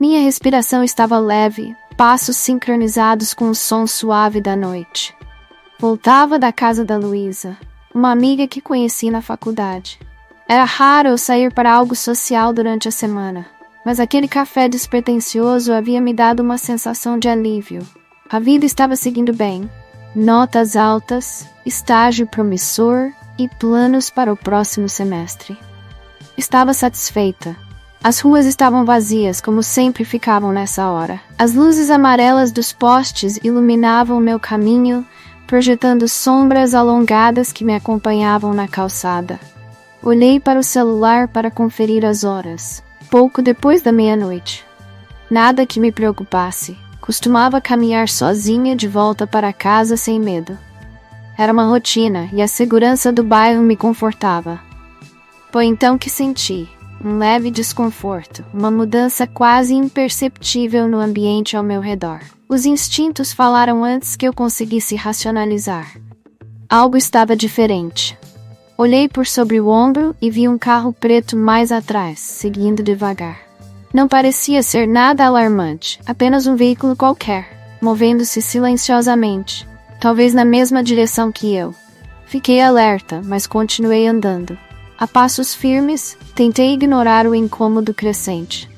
Minha respiração estava leve, passos sincronizados com o som suave da noite. Voltava da casa da Luísa, uma amiga que conheci na faculdade. Era raro eu sair para algo social durante a semana, mas aquele café despretensioso havia me dado uma sensação de alívio. A vida estava seguindo bem. Notas altas, estágio promissor e planos para o próximo semestre. Estava satisfeita. As ruas estavam vazias, como sempre ficavam nessa hora. As luzes amarelas dos postes iluminavam meu caminho, projetando sombras alongadas que me acompanhavam na calçada. Olhei para o celular para conferir as horas. Pouco depois da meia-noite. Nada que me preocupasse. Costumava caminhar sozinha de volta para casa sem medo. Era uma rotina e a segurança do bairro me confortava. Foi então que senti um leve desconforto, uma mudança quase imperceptível no ambiente ao meu redor. Os instintos falaram antes que eu conseguisse racionalizar. Algo estava diferente. Olhei por sobre o ombro e vi um carro preto mais atrás, seguindo devagar. Não parecia ser nada alarmante, apenas um veículo qualquer, movendo-se silenciosamente, talvez na mesma direção que eu. Fiquei alerta, mas continuei andando. A passos firmes, tentei ignorar o incômodo crescente.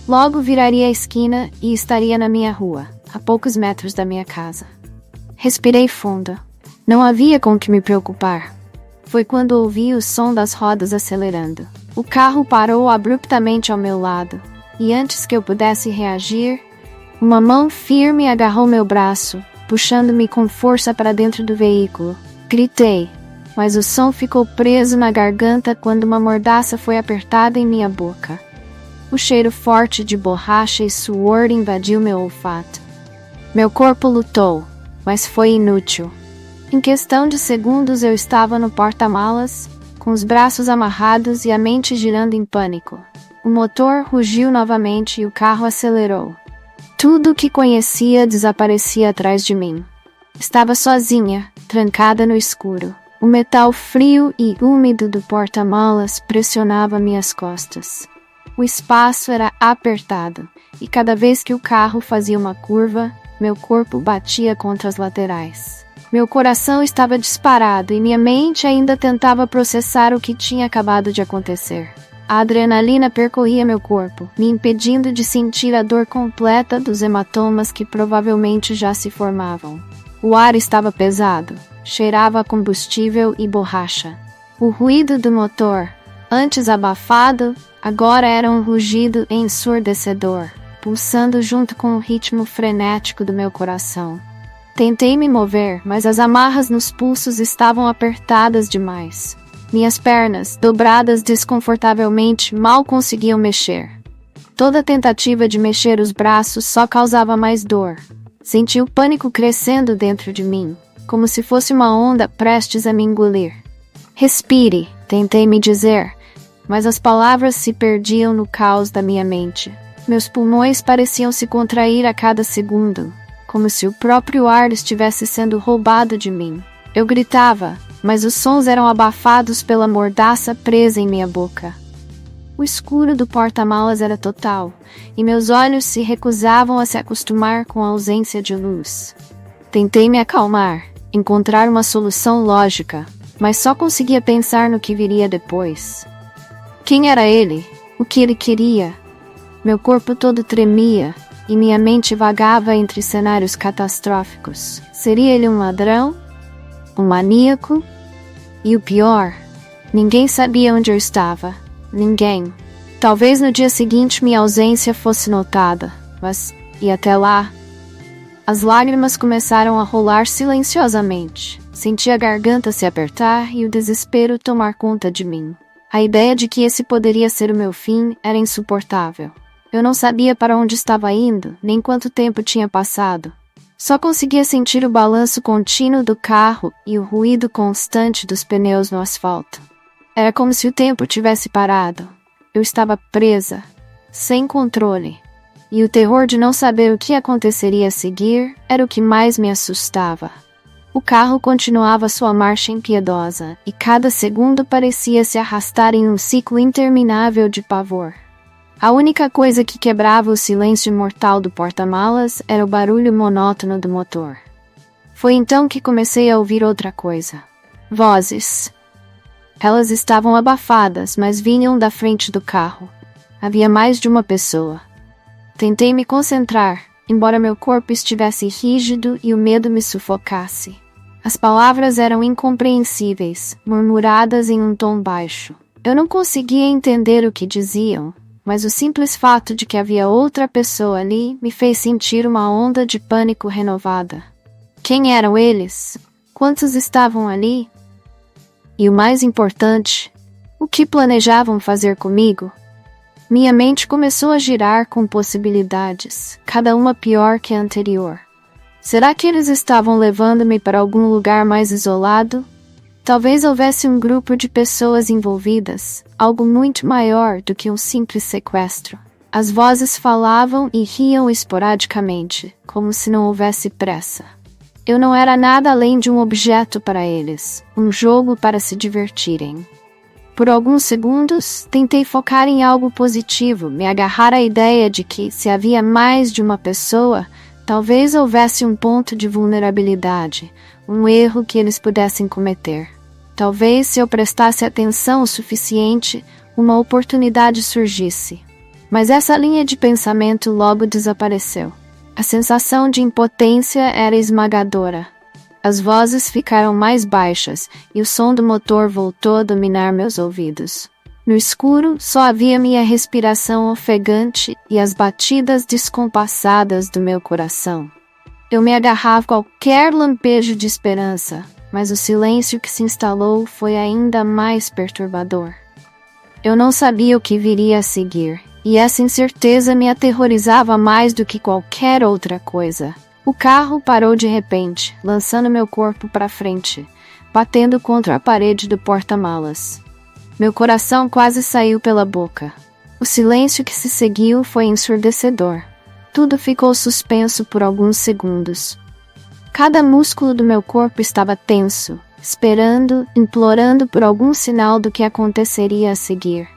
Logo viraria a esquina e estaria na minha rua, a poucos metros da minha casa. Respirei fundo. Não havia com que me preocupar. Foi quando ouvi o som das rodas acelerando. O carro parou abruptamente ao meu lado, e antes que eu pudesse reagir, uma mão firme agarrou meu braço, puxando-me com força para dentro do veículo. Gritei, mas o som ficou preso na garganta quando uma mordaça foi apertada em minha boca. O cheiro forte de borracha e suor invadiu meu olfato. Meu corpo lutou, mas foi inútil. Em questão de segundos eu estava no porta-malas, com os braços amarrados e a mente girando em pânico. O motor rugiu novamente e o carro acelerou. Tudo o que conhecia desaparecia atrás de mim. Estava sozinha, trancada no escuro. O metal frio e úmido do porta-malas pressionava minhas costas. O espaço era apertado, e cada vez que o carro fazia uma curva, meu corpo batia contra as laterais. Meu coração estava disparado e minha mente ainda tentava processar o que tinha acabado de acontecer. A adrenalina percorria meu corpo, me impedindo de sentir a dor completa dos hematomas que provavelmente já se formavam. O ar estava pesado, cheirava a combustível e borracha. O ruído do motor, antes abafado, agora era um rugido ensurdecedor, pulsando junto com o ritmo frenético do meu coração. Tentei me mover, mas as amarras nos pulsos estavam apertadas demais. Minhas pernas, dobradas desconfortavelmente, mal conseguiam mexer. Toda tentativa de mexer os braços só causava mais dor. Senti o pânico crescendo dentro de mim, como se fosse uma onda prestes a me engolir. Respire, tentei me dizer, mas as palavras se perdiam no caos da minha mente. Meus pulmões pareciam se contrair a cada segundo, como se o próprio ar estivesse sendo roubado de mim. Eu gritava, mas os sons eram abafados pela mordaça presa em minha boca. O escuro do porta-malas era total, e meus olhos se recusavam a se acostumar com a ausência de luz. Tentei me acalmar, encontrar uma solução lógica, mas só conseguia pensar no que viria depois. Quem era ele? O que ele queria? Meu corpo todo tremia, e minha mente vagava entre cenários catastróficos. Seria ele um ladrão? Um maníaco? E o pior, ninguém sabia onde eu estava. Ninguém. Talvez no dia seguinte minha ausência fosse notada, mas, e até lá? As lágrimas começaram a rolar silenciosamente. Senti a garganta se apertar e o desespero tomar conta de mim. A ideia de que esse poderia ser o meu fim era insuportável. Eu não sabia para onde estava indo, nem quanto tempo tinha passado. Só conseguia sentir o balanço contínuo do carro e o ruído constante dos pneus no asfalto. Era como se o tempo tivesse parado. Eu estava presa, sem controle. E o terror de não saber o que aconteceria a seguir era o que mais me assustava. O carro continuava sua marcha impiedosa, e cada segundo parecia se arrastar em um ciclo interminável de pavor. A única coisa que quebrava o silêncio mortal do porta-malas era o barulho monótono do motor. Foi então que comecei a ouvir outra coisa. Vozes. Elas estavam abafadas, mas vinham da frente do carro. Havia mais de uma pessoa. Tentei me concentrar, embora meu corpo estivesse rígido e o medo me sufocasse. As palavras eram incompreensíveis, murmuradas em um tom baixo. Eu não conseguia entender o que diziam, mas o simples fato de que havia outra pessoa ali me fez sentir uma onda de pânico renovada. Quem eram eles? Quantos estavam ali? E o mais importante, o que planejavam fazer comigo? Minha mente começou a girar com possibilidades, cada uma pior que a anterior. Será que eles estavam levando-me para algum lugar mais isolado? Talvez houvesse um grupo de pessoas envolvidas, algo muito maior do que um simples sequestro. As vozes falavam e riam esporadicamente, como se não houvesse pressa. Eu não era nada além de um objeto para eles, um jogo para se divertirem. Por alguns segundos, tentei focar em algo positivo, me agarrar à ideia de que, se havia mais de uma pessoa, talvez houvesse um ponto de vulnerabilidade, um erro que eles pudessem cometer. Talvez, se eu prestasse atenção o suficiente, uma oportunidade surgisse. Mas essa linha de pensamento logo desapareceu. A sensação de impotência era esmagadora. As vozes ficaram mais baixas e o som do motor voltou a dominar meus ouvidos. No escuro, só havia minha respiração ofegante e as batidas descompassadas do meu coração. Eu me agarrava a qualquer lampejo de esperança, mas o silêncio que se instalou foi ainda mais perturbador. Eu não sabia o que viria a seguir, e essa incerteza me aterrorizava mais do que qualquer outra coisa. O carro parou de repente, lançando meu corpo para frente, batendo contra a parede do porta-malas. Meu coração quase saiu pela boca. O silêncio que se seguiu foi ensurdecedor. Tudo ficou suspenso por alguns segundos. Cada músculo do meu corpo estava tenso, esperando, implorando por algum sinal do que aconteceria a seguir.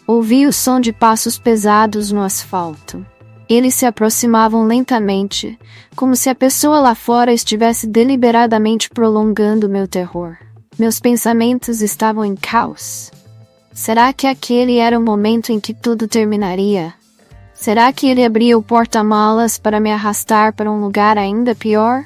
Ouvi o som de passos pesados no asfalto. Eles se aproximavam lentamente, como se a pessoa lá fora estivesse deliberadamente prolongando meu terror. Meus pensamentos estavam em caos. Será que aquele era o momento em que tudo terminaria? Será que ele abria o porta-malas para me arrastar para um lugar ainda pior?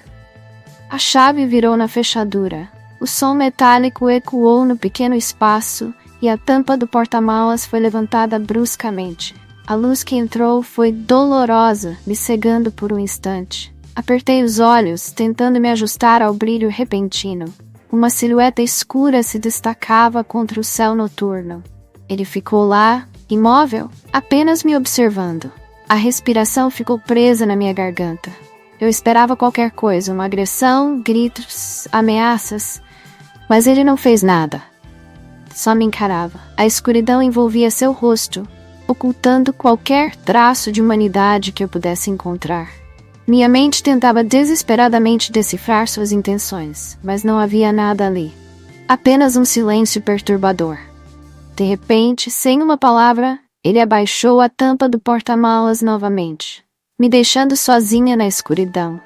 A chave virou na fechadura. O som metálico ecoou no pequeno espaço e a tampa do porta-malas foi levantada bruscamente. A luz que entrou foi dolorosa, me cegando por um instante. Apertei os olhos, tentando me ajustar ao brilho repentino. Uma silhueta escura se destacava contra o céu noturno. Ele ficou lá, imóvel, apenas me observando. A respiração ficou presa na minha garganta. Eu esperava qualquer coisa, uma agressão, gritos, ameaças, mas ele não fez nada. Só me encarava. A escuridão envolvia seu rosto, ocultando qualquer traço de humanidade que eu pudesse encontrar. Minha mente tentava desesperadamente decifrar suas intenções, mas não havia nada ali. Apenas um silêncio perturbador. De repente, sem uma palavra, ele abaixou a tampa do porta-malas novamente, me deixando sozinha na escuridão.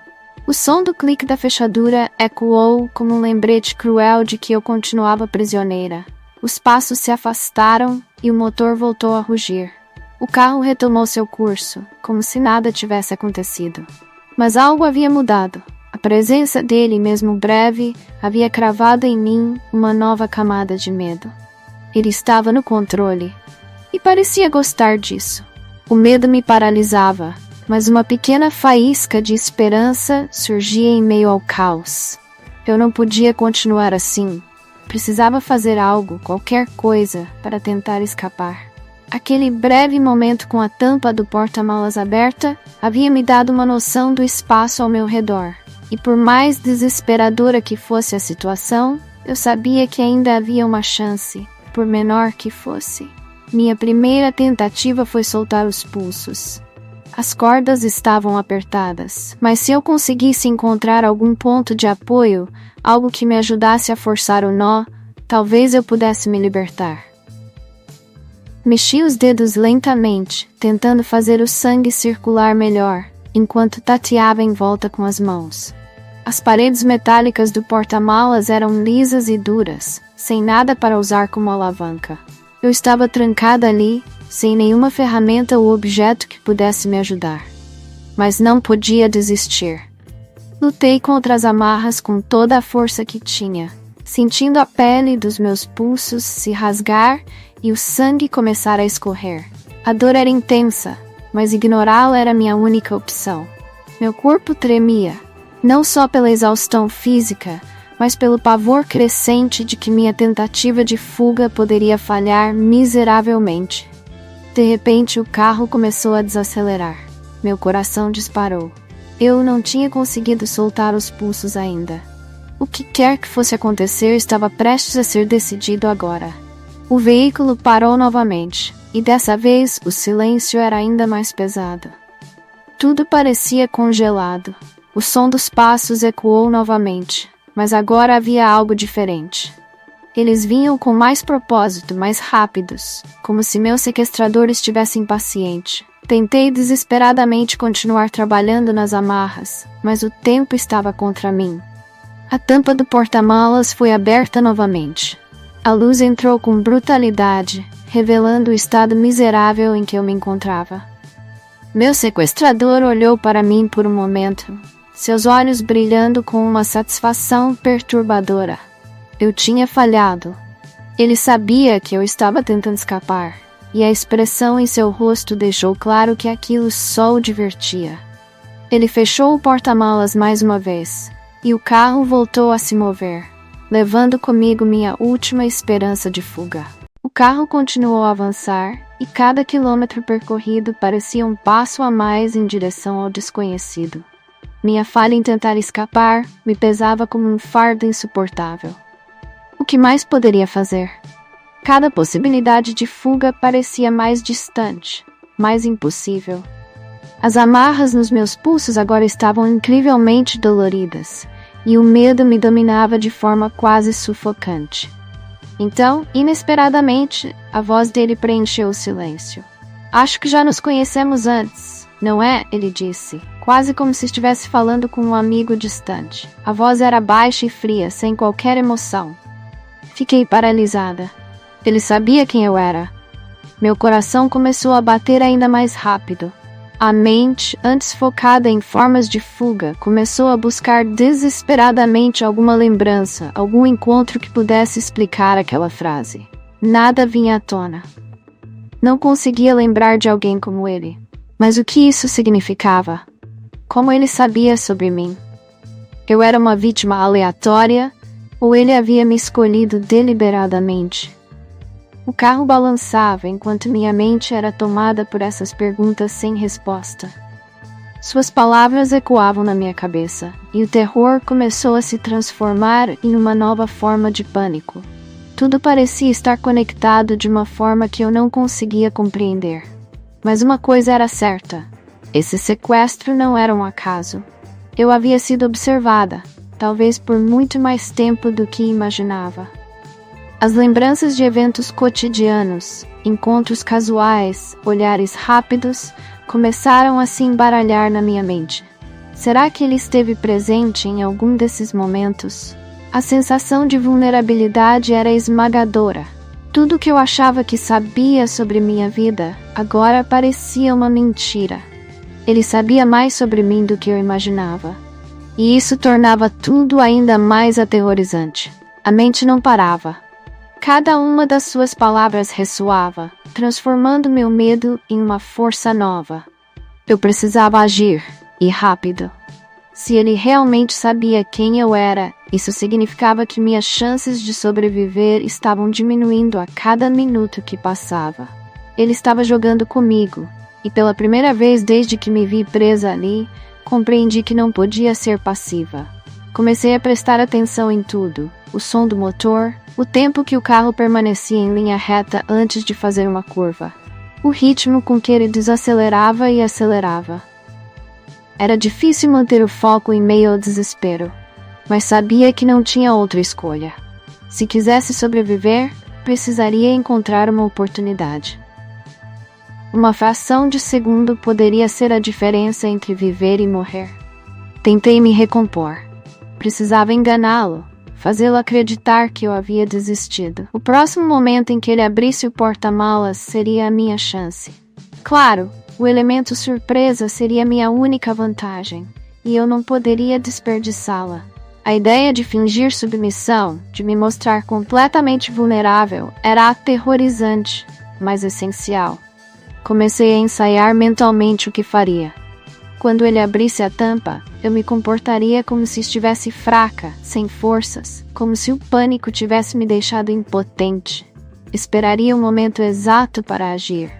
O som do clique da fechadura ecoou como um lembrete cruel de que eu continuava prisioneira. Os passos se afastaram e o motor voltou a rugir. O carro retomou seu curso, como se nada tivesse acontecido. Mas algo havia mudado. A presença dele, mesmo breve, havia cravado em mim uma nova camada de medo. Ele estava no controle, e parecia gostar disso. O medo me paralisava, mas uma pequena faísca de esperança surgia em meio ao caos. Eu não podia continuar assim. Precisava fazer algo, qualquer coisa, para tentar escapar. Aquele breve momento com a tampa do porta-malas aberta havia me dado uma noção do espaço ao meu redor. E por mais desesperadora que fosse a situação, eu sabia que ainda havia uma chance, por menor que fosse. Minha primeira tentativa foi soltar os pulsos. As cordas estavam apertadas, mas se eu conseguisse encontrar algum ponto de apoio, algo que me ajudasse a forçar o nó, talvez eu pudesse me libertar. Mexi os dedos lentamente, tentando fazer o sangue circular melhor, enquanto tateava em volta com as mãos. As paredes metálicas do porta-malas eram lisas e duras, sem nada para usar como alavanca. Eu estava trancada ali, sem nenhuma ferramenta ou objeto que pudesse me ajudar. Mas não podia desistir. Lutei contra as amarras com toda a força que tinha, sentindo a pele dos meus pulsos se rasgar e o sangue começar a escorrer. A dor era intensa, mas ignorá-la era minha única opção. Meu corpo tremia, não só pela exaustão física, mas pelo pavor crescente de que minha tentativa de fuga poderia falhar miseravelmente. De repente, o carro começou a desacelerar. Meu coração disparou. Eu não tinha conseguido soltar os pulsos ainda. O que quer que fosse acontecer estava prestes a ser decidido agora. O veículo parou novamente, e dessa vez o silêncio era ainda mais pesado. Tudo parecia congelado. O som dos passos ecoou novamente, mas agora havia algo diferente. Eles vinham com mais propósito, mais rápidos, como se meu sequestrador estivesse impaciente. Tentei desesperadamente continuar trabalhando nas amarras, mas o tempo estava contra mim. A tampa do porta-malas foi aberta novamente. A luz entrou com brutalidade, revelando o estado miserável em que eu me encontrava. Meu sequestrador olhou para mim por um momento, seus olhos brilhando com uma satisfação perturbadora. Eu tinha falhado. Ele sabia que eu estava tentando escapar, e a expressão em seu rosto deixou claro que aquilo só o divertia. Ele fechou o porta-malas mais uma vez, e o carro voltou a se mover, levando comigo minha última esperança de fuga. O carro continuou a avançar, e cada quilômetro percorrido parecia um passo a mais em direção ao desconhecido. Minha falha em tentar escapar me pesava como um fardo insuportável. O que mais poderia fazer? Cada possibilidade de fuga parecia mais distante, mais impossível. As amarras nos meus pulsos agora estavam incrivelmente doloridas, e o medo me dominava de forma quase sufocante. Então, inesperadamente, a voz dele preencheu o silêncio. "Acho que já nos conhecemos antes, não é?" ele disse, quase como se estivesse falando com um amigo distante. A voz era baixa e fria, sem qualquer emoção. Fiquei paralisada. Ele sabia quem eu era. Meu coração começou a bater ainda mais rápido. A mente, antes focada em formas de fuga, começou a buscar desesperadamente alguma lembrança, algum encontro que pudesse explicar aquela frase. Nada vinha à tona. Não conseguia lembrar de alguém como ele. Mas o que isso significava? Como ele sabia sobre mim? Eu era uma vítima aleatória, ou ele havia me escolhido deliberadamente? O carro balançava enquanto minha mente era tomada por essas perguntas sem resposta. Suas palavras ecoavam na minha cabeça, e o terror começou a se transformar em uma nova forma de pânico. Tudo parecia estar conectado de uma forma que eu não conseguia compreender. Mas uma coisa era certa: esse sequestro não era um acaso. Eu havia sido observada, talvez por muito mais tempo do que imaginava. As lembranças de eventos cotidianos, encontros casuais, olhares rápidos, começaram a se embaralhar na minha mente. Será que ele esteve presente em algum desses momentos? A sensação de vulnerabilidade era esmagadora. Tudo que eu achava que sabia sobre minha vida, agora parecia uma mentira. Ele sabia mais sobre mim do que eu imaginava. E isso tornava tudo ainda mais aterrorizante. A mente não parava. Cada uma das suas palavras ressoava, transformando meu medo em uma força nova. Eu precisava agir, e rápido. Se ele realmente sabia quem eu era, isso significava que minhas chances de sobreviver estavam diminuindo a cada minuto que passava. Ele estava jogando comigo, e pela primeira vez desde que me vi presa ali, compreendi que não podia ser passiva. Comecei a prestar atenção em tudo: o som do motor, o tempo que o carro permanecia em linha reta antes de fazer uma curva, o ritmo com que ele desacelerava e acelerava. Era difícil manter o foco em meio ao desespero, mas sabia que não tinha outra escolha. Se quisesse sobreviver, precisaria encontrar uma oportunidade. Uma fração de segundo poderia ser a diferença entre viver e morrer. Tentei me recompor. Precisava enganá-lo, fazê-lo acreditar que eu havia desistido. O próximo momento em que ele abrisse o porta-malas seria a minha chance. Claro, o elemento surpresa seria minha única vantagem, e eu não poderia desperdiçá-la. A ideia de fingir submissão, de me mostrar completamente vulnerável, era aterrorizante, mas essencial. Comecei a ensaiar mentalmente o que faria. Quando ele abrisse a tampa, eu me comportaria como se estivesse fraca, sem forças, como se o pânico tivesse me deixado impotente. Esperaria o momento exato para agir.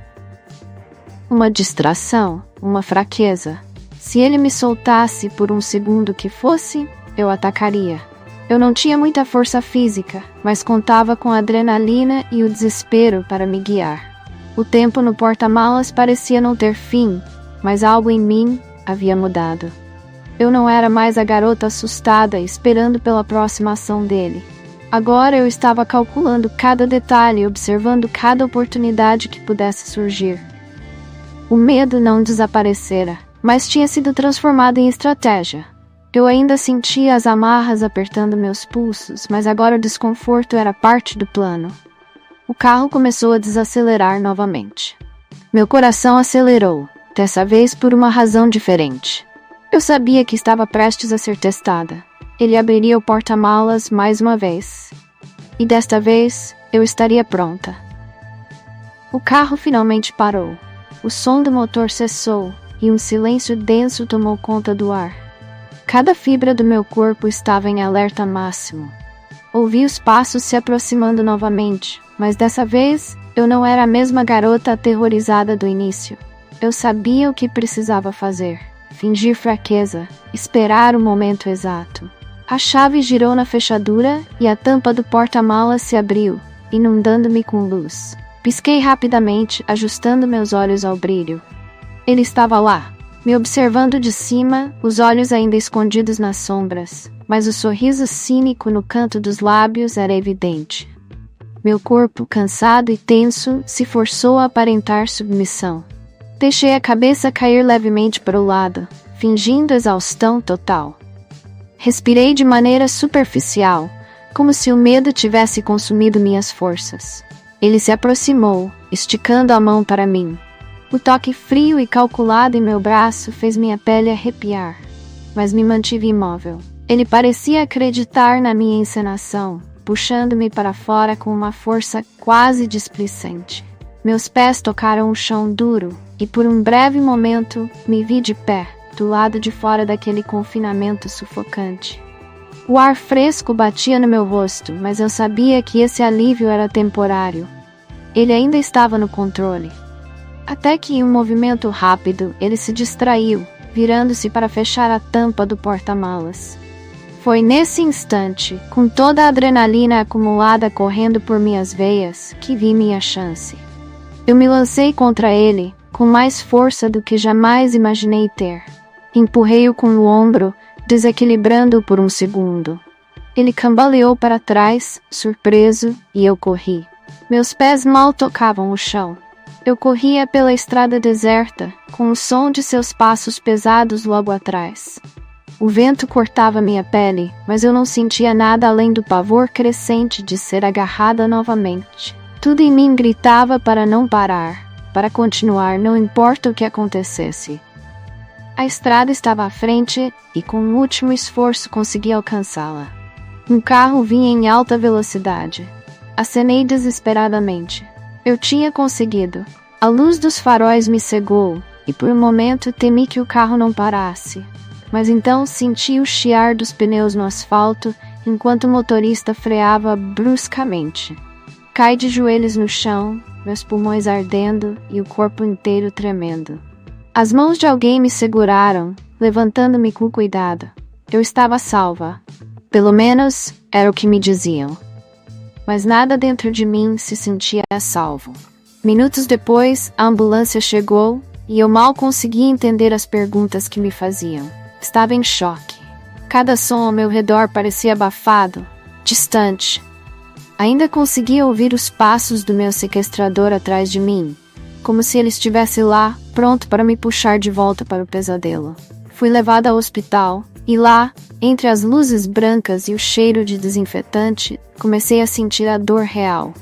Uma distração, uma fraqueza. Se ele me soltasse por um segundo que fosse, eu atacaria. Eu não tinha muita força física, mas contava com a adrenalina e o desespero para me guiar. O tempo no porta-malas parecia não ter fim, mas algo em mim havia mudado. Eu não era mais a garota assustada esperando pela próxima ação dele. Agora eu estava calculando cada detalhe e observando cada oportunidade que pudesse surgir. O medo não desaparecera, mas tinha sido transformado em estratégia. Eu ainda sentia as amarras apertando meus pulsos, mas agora o desconforto era parte do plano. O carro começou a desacelerar novamente. Meu coração acelerou, dessa vez por uma razão diferente. Eu sabia que estava prestes a ser testada. Ele abriria o porta-malas mais uma vez. E desta vez, eu estaria pronta. O carro finalmente parou. O som do motor cessou e um silêncio denso tomou conta do ar. Cada fibra do meu corpo estava em alerta máximo. Ouvi os passos se aproximando novamente, mas dessa vez eu não era a mesma garota aterrorizada do início. Eu sabia o que precisava fazer. Fingir fraqueza, esperar o momento exato. A chave girou na fechadura e a tampa do porta-malas se abriu, inundando-me com luz. Pisquei rapidamente, ajustando meus olhos ao brilho. Ele estava lá, me observando de cima, os olhos ainda escondidos nas sombras, mas o sorriso cínico no canto dos lábios era evidente. Meu corpo, cansado e tenso, se forçou a aparentar submissão. Deixei a cabeça cair levemente para o lado, fingindo exaustão total. Respirei de maneira superficial, como se o medo tivesse consumido minhas forças. Ele se aproximou, esticando a mão para mim. O toque frio e calculado em meu braço fez minha pele arrepiar, mas me mantive imóvel. Ele parecia acreditar na minha encenação, puxando-me para fora com uma força quase displicente. Meus pés tocaram o chão duro, e por um breve momento me vi de pé, do lado de fora daquele confinamento sufocante. O ar fresco batia no meu rosto, mas eu sabia que esse alívio era temporário. Ele ainda estava no controle. Até que em um movimento rápido, ele se distraiu, virando-se para fechar a tampa do porta-malas. Foi nesse instante, com toda a adrenalina acumulada correndo por minhas veias, que vi minha chance. Eu me lancei contra ele, com mais força do que jamais imaginei ter. Empurrei-o com o ombro, desequilibrando-o por um segundo. Ele cambaleou para trás, surpreso, e eu corri. Meus pés mal tocavam o chão. Eu corria pela estrada deserta, com o som de seus passos pesados logo atrás. O vento cortava minha pele, mas eu não sentia nada além do pavor crescente de ser agarrada novamente. Tudo em mim gritava para não parar, para continuar, não importa o que acontecesse. A estrada estava à frente e com um último esforço consegui alcançá-la. Um carro vinha em alta velocidade. Acenei desesperadamente. Eu tinha conseguido. A luz dos faróis me cegou e por um momento temi que o carro não parasse. Mas então senti o chiar dos pneus no asfalto enquanto o motorista freava bruscamente. Caí de joelhos no chão, meus pulmões ardendo e o corpo inteiro tremendo. As mãos de alguém me seguraram, levantando-me com cuidado. Eu estava salva. Pelo menos, era o que me diziam. Mas nada dentro de mim se sentia a salvo. Minutos depois, a ambulância chegou e eu mal conseguia entender as perguntas que me faziam. Estava em choque. Cada som ao meu redor parecia abafado, distante. Ainda conseguia ouvir os passos do meu sequestrador atrás de mim, como se ele estivesse lá, pronto para me puxar de volta para o pesadelo. Fui levada ao hospital, e lá, entre as luzes brancas e o cheiro de desinfetante, comecei a sentir a dor real.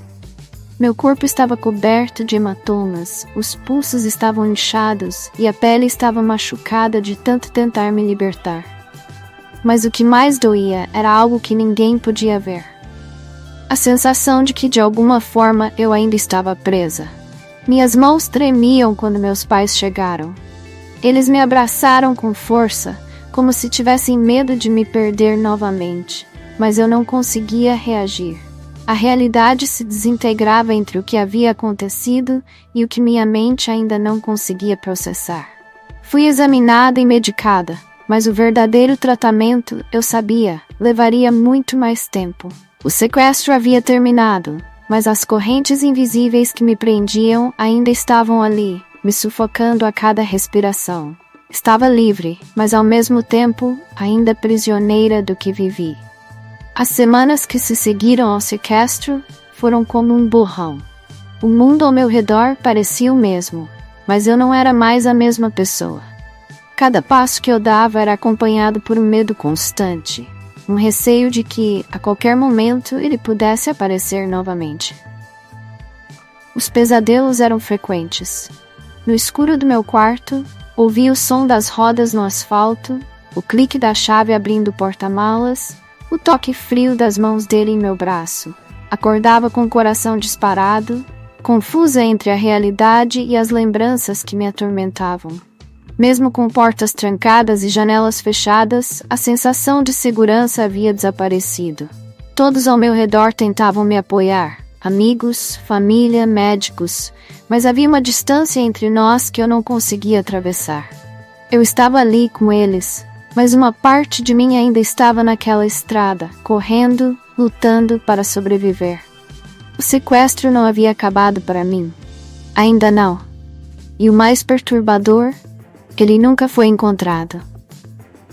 Meu corpo estava coberto de hematomas, os pulsos estavam inchados e a pele estava machucada de tanto tentar me libertar. Mas o que mais doía era algo que ninguém podia ver. A sensação de que de alguma forma eu ainda estava presa. Minhas mãos tremiam quando meus pais chegaram. Eles me abraçaram com força, como se tivessem medo de me perder novamente, mas eu não conseguia reagir. A realidade se desintegrava entre o que havia acontecido e o que minha mente ainda não conseguia processar. Fui examinada e medicada, mas o verdadeiro tratamento, eu sabia, levaria muito mais tempo. O sequestro havia terminado, mas as correntes invisíveis que me prendiam ainda estavam ali, me sufocando a cada respiração. Estava livre, mas ao mesmo tempo, ainda prisioneira do que vivi. As semanas que se seguiram ao sequestro foram como um borrão. O mundo ao meu redor parecia o mesmo, mas eu não era mais a mesma pessoa. Cada passo que eu dava era acompanhado por um medo constante, um receio de que, a qualquer momento, ele pudesse aparecer novamente. Os pesadelos eram frequentes. No escuro do meu quarto, ouvia o som das rodas no asfalto, o clique da chave abrindo o porta-malas, o toque frio das mãos dele em meu braço. Acordava com o coração disparado, confusa entre a realidade e as lembranças que me atormentavam. Mesmo com portas trancadas e janelas fechadas, a sensação de segurança havia desaparecido. Todos ao meu redor tentavam me apoiar, amigos, família, médicos, mas havia uma distância entre nós que eu não conseguia atravessar. Eu estava ali com eles, mas uma parte de mim ainda estava naquela estrada, correndo, lutando para sobreviver. O sequestro não havia acabado para mim. Ainda não. E o mais perturbador, ele nunca foi encontrado.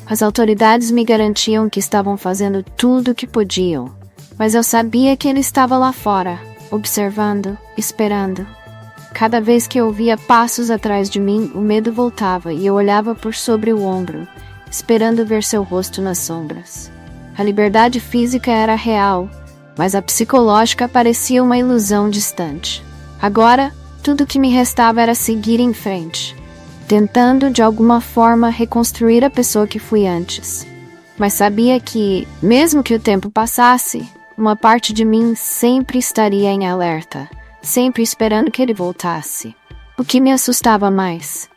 As autoridades me garantiam que estavam fazendo tudo o que podiam, mas eu sabia que ele estava lá fora, observando, esperando. Cada vez que eu ouvia passos atrás de mim, o medo voltava e eu olhava por sobre o ombro, esperando ver seu rosto nas sombras. A liberdade física era real, mas a psicológica parecia uma ilusão distante. Agora, tudo o que me restava era seguir em frente, tentando de alguma forma reconstruir a pessoa que fui antes. Mas sabia que, mesmo que o tempo passasse, uma parte de mim sempre estaria em alerta, sempre esperando que ele voltasse. O que me assustava mais?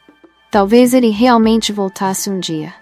Talvez ele realmente voltasse um dia.